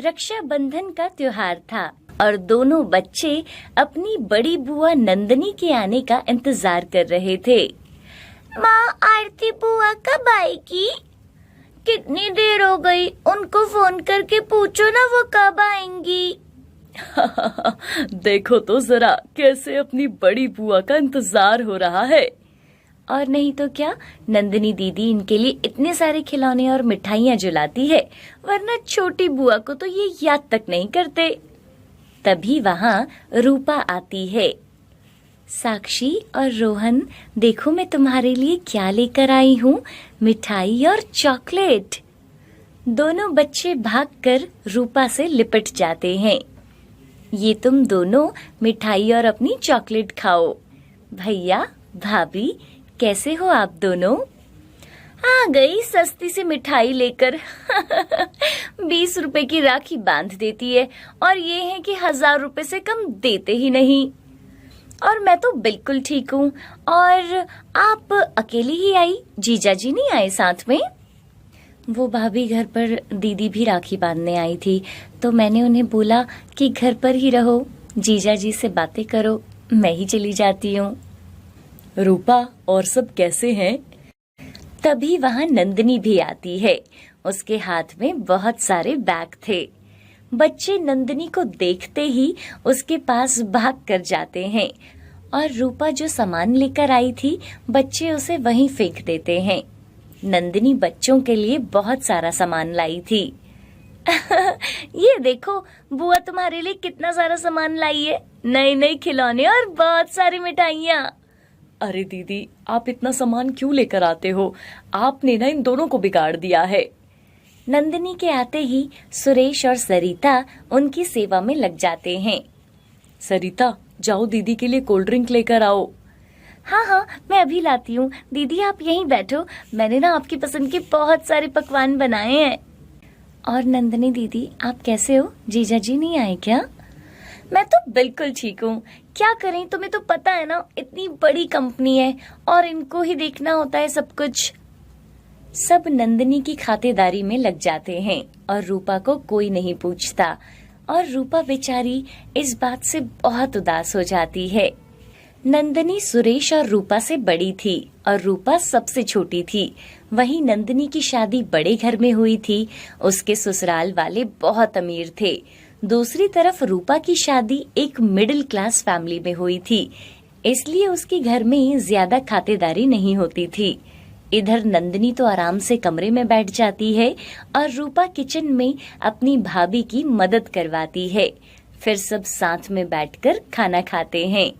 रक्षाबंधन का त्योहार था और दोनों बच्चे अपनी बड़ी बुआ नंदनी के आने का इंतजार कर रहे थे। माँ, आरती बुआ कब आएगी? कितनी देर हो गई, उनको फोन करके पूछो ना वो कब आएंगी। देखो तो जरा कैसे अपनी बड़ी बुआ का इंतजार हो रहा है। और नहीं तो क्या, नंदिनी दीदी इनके लिए इतने सारे खिलौने और मिठाइयाँ जुलाती है, वरना छोटी बुआ को तो ये याद तक नहीं करते। तभी वहाँ रूपा आती है। साक्षी और रोहन, देखो मैं तुम्हारे लिए क्या लेकर आई हूँ, मिठाई और चॉकलेट। दोनों बच्चे भागकर रूपा से लिपट जाते हैं। ये तुम दोनों मिठाई और अपनी चॉकलेट खाओ। भैया, भाभी, कैसे हो आप दोनों? आ गई सस्ती सी मिठाई लेकर। 20 रुपए की राखी बांध देती है और ये है कि 1000 रुपए से कम देते ही नहीं। और मैं तो बिल्कुल ठीक हूँ। और आप अकेली ही आई, जीजा जी नहीं आए साथ में? वो भाभी घर पर दीदी भी राखी बांधने आई थी, तो मैंने उन्हें बोला कि घर पर ही रहो, जीजा जी से बातें करो, मैं ही चली जाती हूँ। रूपा, और सब कैसे हैं? तभी वहाँ नंदिनी भी आती है। उसके हाथ में बहुत सारे बैग थे। बच्चे नंदिनी को देखते ही उसके पास भाग कर जाते हैं और रूपा जो सामान लेकर आई थी, बच्चे उसे वहीं फेंक देते हैं। नंदिनी बच्चों के लिए बहुत सारा सामान लाई थी। ये देखो, बुआ तुम्हारे लिए कितना सारा सामान लाई है, नए नए खिलौने और बहुत सारी मिठाइयाँ। अरे दीदी, आप इतना सामान क्यों लेकर आते हो? आपने ना इन दोनों को बिगाड़ दिया है। नंदिनी के आते ही सुरेश और सरिता उनकी सेवा में लग जाते हैं। सरिता, जाओ दीदी के लिए कोल्ड ड्रिंक लेकर आओ। हाँ हाँ, मैं अभी लाती हूँ। दीदी आप यहीं बैठो, मैंने ना आपकी पसंद के बहुत सारे पकवान बनाए हैं। और नंदिनी दीदी, आप कैसे हो? जीजा जी नहीं आए क्या? मैं तो बिल्कुल ठीक हूँ। क्या करें, तुम्हें तो पता है ना, इतनी बड़ी कंपनी है और इनको ही देखना होता है सब कुछ। सब नंदिनी की खातेदारी में लग जाते हैं और रूपा को कोई नहीं पूछता और रूपा बेचारी इस बात से बहुत उदास हो जाती है। नंदिनी सुरेश और रूपा से बड़ी थी और रूपा सबसे छोटी थी। वहीं नंदिनी की शादी बड़े घर में हुई थी, उसके ससुराल वाले बहुत अमीर थे। दूसरी तरफ रूपा की शादी एक मिडिल क्लास फैमिली में हुई थी, इसलिए उसके घर में ज्यादा खातेदारी नहीं होती थी। इधर नंदिनी तो आराम से कमरे में बैठ जाती है और रूपा किचन में अपनी भाभी की मदद करवाती है। फिर सब साथ में बैठकर खाना खाते हैं।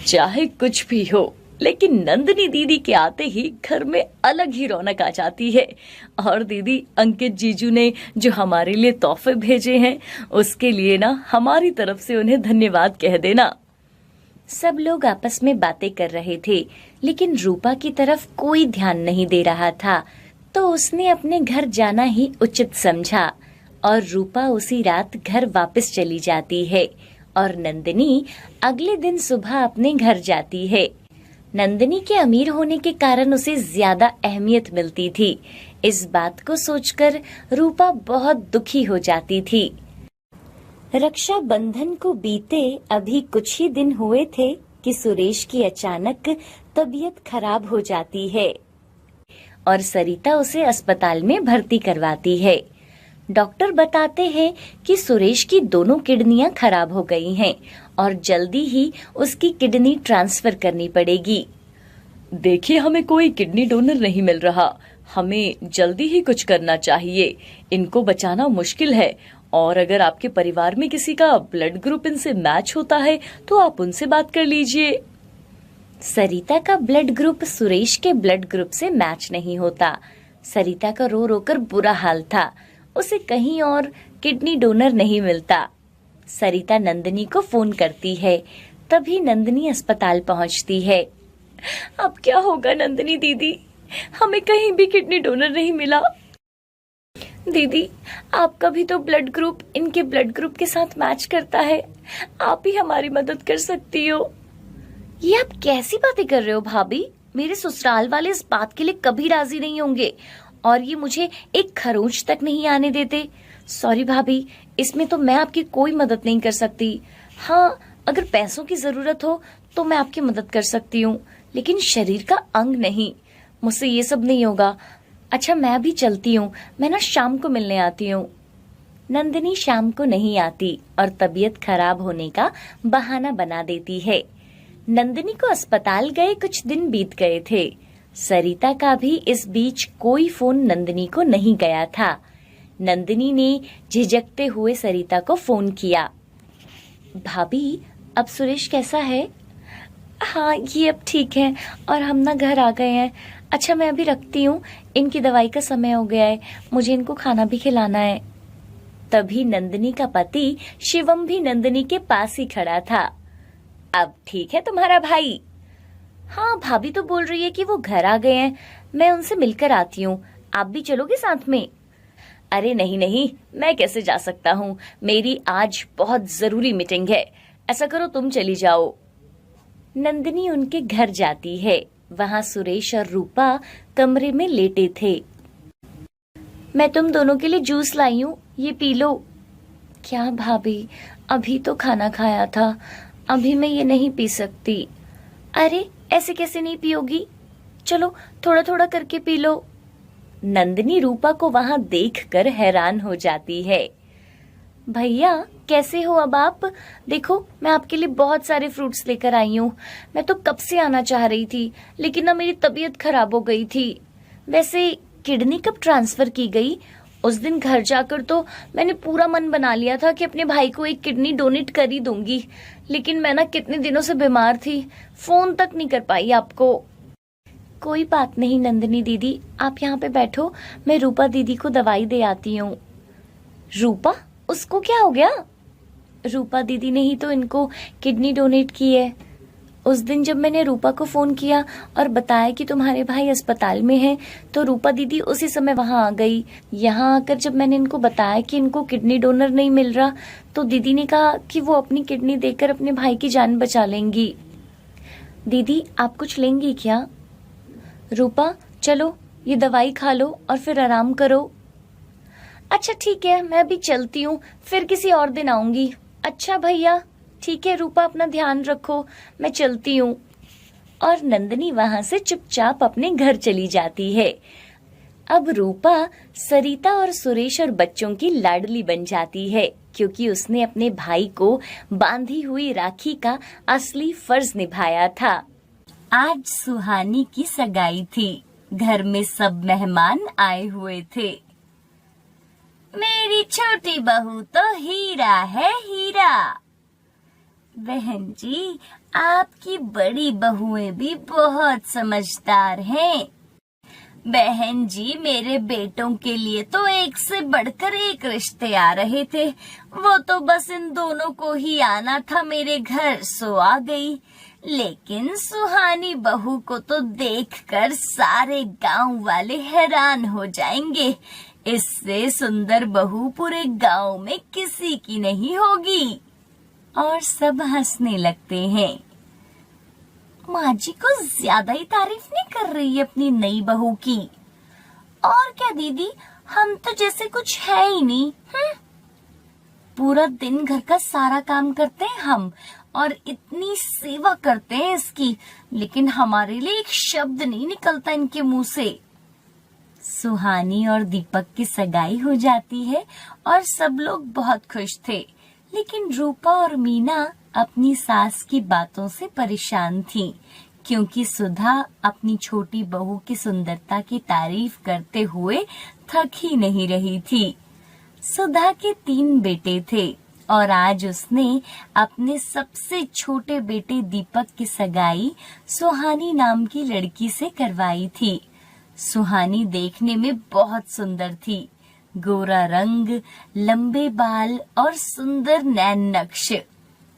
चाहे कुछ भी हो, लेकिन नंदिनी दीदी के आते ही घर में अलग ही रौनक आ जाती है। और दीदी, अंकित जीजू ने जो हमारे लिए तोहफे भेजे हैं, उसके लिए ना हमारी तरफ से उन्हें धन्यवाद कह देना। सब लोग आपस में बातें कर रहे थे, लेकिन रूपा की तरफ कोई ध्यान नहीं दे रहा था, तो उसने अपने घर जाना ही उचित समझा और रूपा उसी रात घर वापस चली जाती है और नंदिनी अगले दिन सुबह अपने घर जाती है। नंदिनी के अमीर होने के कारण उसे ज्यादा अहमियत मिलती थी। इस बात को सोचकर रूपा बहुत दुखी हो जाती थी। रक्षाबंधन को बीते अभी कुछ ही दिन हुए थे कि सुरेश की अचानक तबीयत खराब हो जाती है और सरिता उसे अस्पताल में भर्ती करवाती है। डॉक्टर बताते हैं कि सुरेश की दोनों किडनियां खराब हो गई हैं और जल्दी ही उसकी किडनी ट्रांसफर करनी पड़ेगी। देखिए, हमें कोई किडनी डोनर नहीं मिल रहा, हमें जल्दी ही कुछ करना चाहिए। इनको बचाना मुश्किल है और अगर आपके परिवार में किसी का ब्लड ग्रुप इनसे मैच होता है तो आप उनसे बात कर लीजिए। सरिता का ब्लड ग्रुप सुरेश के ब्लड ग्रुप से मैच नहीं होता। सरिता का रो रो कर बुरा हाल था, उसे कहीं और किडनी डोनर नहीं मिलता। सरिता नंदिनी को फोन करती है, तभी नंदिनी अस्पताल पहुंचती है। अब क्या होगा नंदिनी दीदी, हमें कहीं भी किडनी डोनर नहीं मिला। दीदी, आपका भी तो ब्लड ग्रुप इनके ब्लड ग्रुप के साथ मैच करता है, आप ही हमारी मदद कर सकती हो। ये आप कैसी बातें कर रहे हो भाभी? मेरे ससुराल वाले इस बात के लिए कभी राजी नहीं होंगे और ये मुझे एक खरोंच तक नहीं आने देते। सॉरी भाभी, इसमें तो मैं आपकी कोई मदद नहीं कर सकती। हाँ, अगर पैसों की जरूरत हो तो मैं आपकी मदद कर सकती हूँ, लेकिन शरीर का अंग नहीं। मुझसे ये सब नहीं होगा। अच्छा, मैं अभी चलती हूँ, मैं ना शाम को मिलने आती हूँ। नंदिनी शाम को नहीं आती और तबीयत खराब होने का बहाना बना देती है। नंदिनी को अस्पताल गए कुछ दिन बीत गए थे। सरिता का भी इस बीच कोई फोन नंदिनी को नहीं गया था। नंदिनी ने झिझकते हुए सरिता को फोन किया। भाभी, अब सुरेश कैसा है? हाँ, ये अब ठीक है और हम ना घर आ गए हैं। अच्छा, मैं अभी रखती हूँ, इनकी दवाई का समय हो गया है, मुझे इनको खाना भी खिलाना है। तभी नंदिनी का पति शिवम भी नंदिनी के पास ही खड़ा था। अब ठीक है तुम्हारा भाई? हाँ, भाभी तो बोल रही है कि वो घर आ गए हैं, मैं उनसे मिलकर आती हूँ। आप भी चलोगे साथ में? अरे नहीं नहीं, मैं कैसे जा सकता हूँ, मेरी आज बहुत जरूरी मीटिंग है। ऐसा करो, तुम चली जाओ। नंदिनी उनके घर जाती है। वहाँ सुरेश और रूपा कमरे में लेटे थे। मैं तुम दोनों के लिए जूस लाई हूँ, ये पी लो। क्या भाभी, अभी तो खाना खाया था, अभी मैं ये नहीं पी सकती। अरे ऐसे कैसे नहीं पियोगी? चलो थोड़ा थोड़ा करके पी लो। नंदिनी रूपा को वहां देखकर हैरान हो जाती है। भैया, कैसे हो अब आप? देखो, मैं आपके लिए बहुत सारे फ्रूट्स लेकर आई हूँ। मैं तो कब से आना चाह रही थी, लेकिन ना मेरी तबीयत खराब हो गई थी। वैसे किडनी कब ट्रांसफर की गई? उस दिन घर जाकर तो मैंने पूरा मन बना लिया था कि अपने भाई को एक किडनी डोनेट कर ही दूंगी, लेकिन मैं ना कितने दिनों से बीमार थी, फोन तक नहीं कर पाई आपको। कोई बात नहीं नंदिनी दीदी, आप यहाँ पे बैठो, मैं रूपा दीदी को दवाई दे आती हूँ। रूपा, उसको क्या हो गया? रूपा दीदी ने ही तो इनको किडनी डोनेट की है। उस दिन जब मैंने रूपा को फोन किया और बताया कि तुम्हारे भाई अस्पताल में हैं, तो रूपा दीदी उसी समय वहां आ गई। यहाँ आकर जब मैंने इनको बताया कि इनको किडनी डोनर नहीं मिल रहा, तो दीदी ने कहा कि वो अपनी किडनी देकर अपने भाई की जान बचा लेंगी। दीदी, आप कुछ लेंगी क्या? रूपा, चलो ये दवाई खा लो और फिर आराम करो। अच्छा ठीक है, मैं अभी चलती हूँ, फिर किसी और दिन आऊंगी। अच्छा भैया, ठीक है रूपा, अपना ध्यान रखो, मैं चलती हूँ। और नंदिनी वहां से चुपचाप अपने घर चली जाती है। अब रूपा सरिता और सुरेश और बच्चों की लाडली बन जाती है, क्योंकि उसने अपने भाई को बांधी हुई राखी का असली फर्ज निभाया था। आज सुहानी की सगाई थी। घर में सब मेहमान आए हुए थे। मेरी छोटी बहू तो हीरा है, हीरा। बहन जी, आपकी बड़ी बहुएं भी बहुत समझदार हैं। बहन जी, मेरे बेटों के लिए तो एक से बढ़कर एक रिश्ते आ रहे थे, वो तो बस इन दोनों को ही आना था मेरे घर, सो आ गई। लेकिन सुहानी बहू को तो देखकर सारे गांव वाले हैरान हो जाएंगे। इससे सुंदर बहू पूरे गांव में किसी की नहीं होगी। और सब हंसने लगते हैं। माँ जी को ज्यादा ही तारीफ नहीं कर रही है अपनी नई बहू की। और क्या दीदी, हम तो जैसे कुछ है ही नहीं। पूरा दिन घर का सारा काम करते हैं हम, और इतनी सेवा करते हैं इसकी, लेकिन हमारे लिए एक शब्द नहीं निकलता इनके मुंह से। सुहानी और दीपक की सगाई हो जाती है और सब लोग बहुत खुश थे, लेकिन रूपा और मीना अपनी सास की बातों से परेशान थीं, क्योंकि सुधा अपनी छोटी बहू की सुंदरता की तारीफ करते हुए थक ही नहीं रही थी। सुधा के 3 बेटे थे और आज उसने अपने सबसे छोटे बेटे दीपक की सगाई सुहानी नाम की लड़की से करवाई थी। सुहानी देखने में बहुत सुंदर थी। गोरा रंग, लंबे बाल और सुंदर नैन नक्श।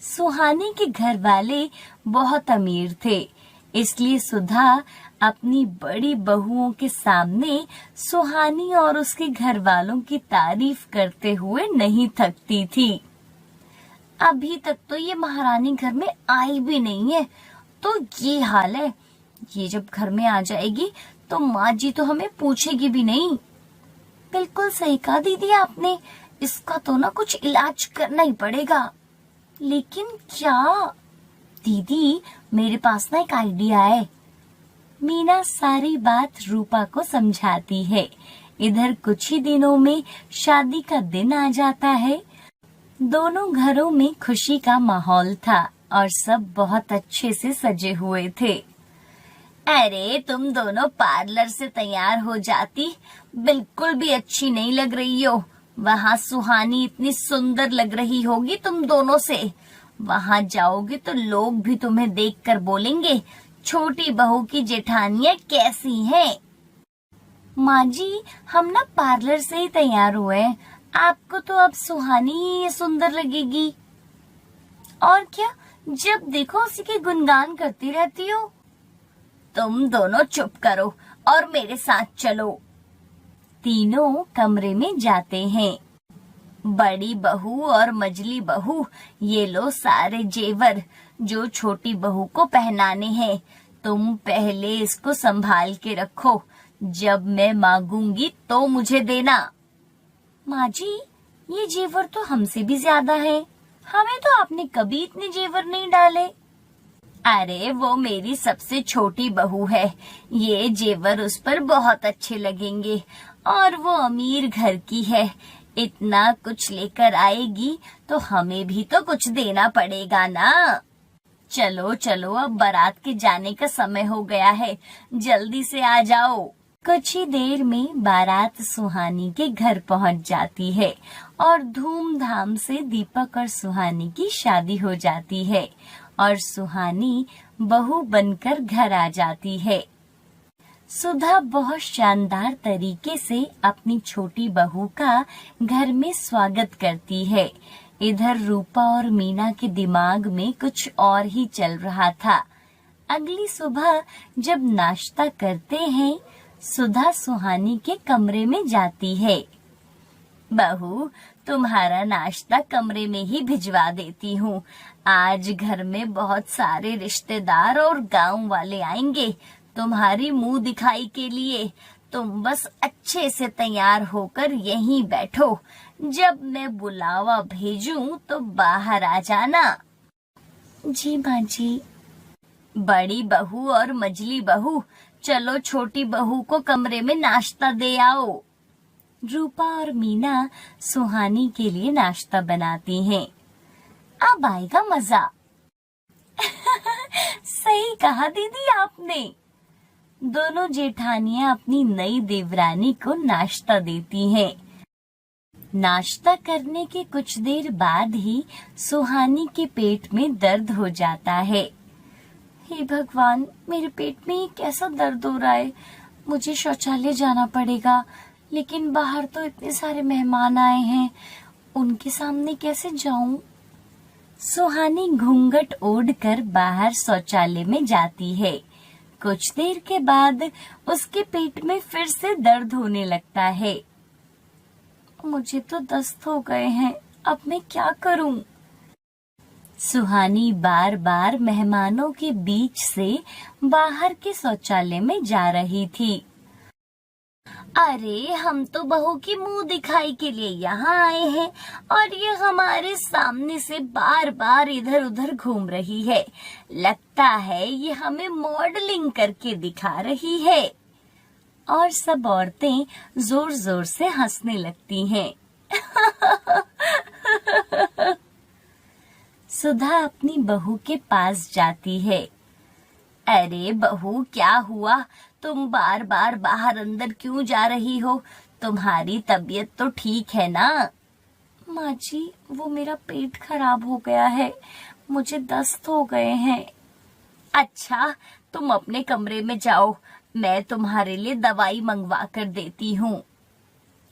सुहानी के घर वाले बहुत अमीर थे, इसलिए सुधा अपनी बड़ी बहुओं के सामने सुहानी और उसके घर वालों की तारीफ करते हुए नहीं थकती थी। अभी तक तो ये महारानी घर में आई भी नहीं है, तो ये हाल है। ये जब घर में आ जाएगी तो माँ जी तो हमें पूछेगी भी नहीं। बिल्कुल सही कहा दीदी आपने, इसका तो ना कुछ इलाज करना ही पड़ेगा। लेकिन क्या? दीदी, मेरे पास ना एक आइडिया है। मीना सारी बात रूपा को समझाती है। इधर कुछ ही दिनों में शादी का दिन आ जाता है। दोनों घरों में खुशी का माहौल था और सब बहुत अच्छे से सजे हुए थे। अरे, तुम दोनों पार्लर से तैयार हो जाती, बिल्कुल भी अच्छी नहीं लग रही हो। वहाँ सुहानी इतनी सुंदर लग रही होगी तुम दोनों से। वहाँ जाओगे तो लोग भी तुम्हें देखकर बोलेंगे, छोटी बहू की जेठानियाँ कैसी हैं। माँ जी, हम ना पार्लर से ही तैयार हुए हैं। आपको तो अब सुहानी ही सुंदर लगेगी। और क्या, जब देखो उसी के गुणगान करती रहती हो। तुम दोनों चुप करो और मेरे साथ चलो। तीनों कमरे में जाते हैं। बड़ी बहू और मझली बहू, ये लो सारे जेवर जो छोटी बहू को पहनाने हैं। तुम पहले इसको संभाल के रखो, जब मैं मांगूंगी तो मुझे देना। माँ जी, ये जेवर तो हमसे भी ज्यादा है। हमें तो आपने कभी इतने जेवर नहीं डाले। अरे, वो मेरी सबसे छोटी बहू है, ये जेवर उस पर बहुत अच्छे लगेंगे। और वो अमीर घर की है, इतना कुछ लेकर आएगी तो हमें भी तो कुछ देना पड़ेगा ना। चलो चलो, अब बारात के जाने का समय हो गया है, जल्दी से आ जाओ। कुछ ही देर में बारात सुहानी के घर पहुंच जाती है और धूमधाम से दीपक और सुहानी की शादी हो जाती है और सुहानी बहू बनकर घर आ जाती है। सुधा बहुत शानदार तरीके से अपनी छोटी बहू का घर में स्वागत करती है। इधर रूपा और मीना के दिमाग में कुछ और ही चल रहा था। अगली सुबह जब नाश्ता करते हैं, सुधा सुहानी के कमरे में जाती है। बहू, तुम्हारा नाश्ता कमरे में ही भिजवा देती हूँ। आज घर में बहुत सारे रिश्तेदार और गांव वाले आएंगे तुम्हारी मुंह दिखाई के लिए। तुम बस अच्छे से तैयार होकर यहीं बैठो, जब मैं बुलावा भेजूं तो बाहर आ जाना। जी माँ जी। बड़ी बहू और मझली बहू, चलो छोटी बहू को कमरे में नाश्ता दे आओ। रूपा और मीना सुहानी के लिए नाश्ता बनाती हैं। अब आएगा मजा। सही कहा दीदी आपने। दोनों जेठानियां अपनी नई देवरानी को नाश्ता देती हैं। नाश्ता करने के कुछ देर बाद ही सुहानी के पेट में दर्द हो जाता है। हे भगवान, मेरे पेट में कैसा दर्द हो रहा है। मुझे शौचालय जाना पड़ेगा, लेकिन बाहर तो इतने सारे मेहमान आए हैं, उनके सामने कैसे जाऊं? सुहानी घूंघट ओढ़कर बाहर शौचालय में जाती है। कुछ देर के बाद उसके पेट में फिर से दर्द होने लगता है। मुझे तो दस्त हो गए हैं, अब मैं क्या करूं? सुहानी बार बार मेहमानों के बीच से बाहर के शौचालय में जा रही थी। अरे, हम तो बहू की मुंह दिखाई के लिए यहाँ आए हैं और ये हमारे सामने से बार बार इधर उधर घूम रही है। लगता है ये हमें मॉडलिंग करके दिखा रही है। और सब औरतें जोर जोर से हंसने लगती हैं। सुधा अपनी बहू के पास जाती है। अरे बहू, क्या हुआ? तुम बार बार बाहर अंदर क्यों जा रही हो? तुम्हारी तबीयत तो ठीक है ना? माँ जी, वो मेरा पेट खराब हो गया है, मुझे दस्त हो गए हैं। अच्छा, तुम अपने कमरे में जाओ, मैं तुम्हारे लिए दवाई मंगवा कर देती हूँ।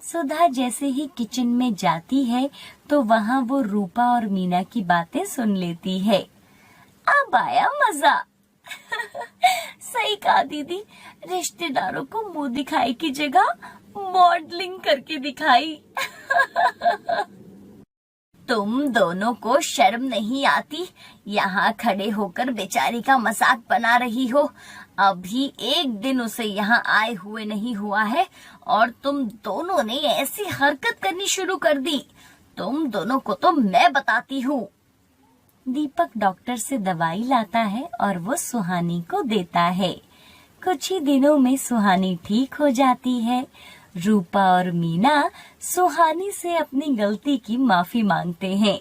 सुधा जैसे ही किचन में जाती है तो वहाँ वो रूपा और मीना की बातें सुन लेती है। अब आया मजा। सही कहा दीदी, रिश्तेदारों को मुंह दिखाई की जगह मॉडलिंग करके दिखाई। तुम दोनों को शर्म नहीं आती? यहाँ खड़े होकर बेचारी का मजाक बना रही हो। अभी एक दिन उसे यहाँ आए हुए नहीं हुआ है और तुम दोनों ने ऐसी हरकत करनी शुरू कर दी। तुम दोनों को तो मैं बताती हूँ। दीपक डॉक्टर से दवाई लाता है और वो सुहानी को देता है। कुछ ही दिनों में सुहानी ठीक हो जाती है। रूपा और मीना सुहानी से अपनी गलती की माफी मांगते हैं।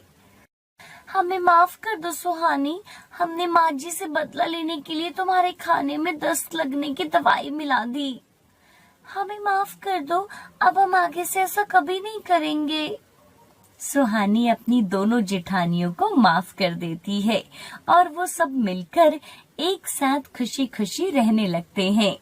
हमें माफ कर दो सुहानी, हमने माँ जी से बदला लेने के लिए तुम्हारे खाने में दस्त लगने की दवाई मिला दी। हमें माफ कर दो, अब हम आगे से ऐसा कभी नहीं करेंगे। सुहानी अपनी दोनों जेठानियों को माफ कर देती है और वो सब मिलकर एक साथ खुशी खुशी रहने लगते हैं।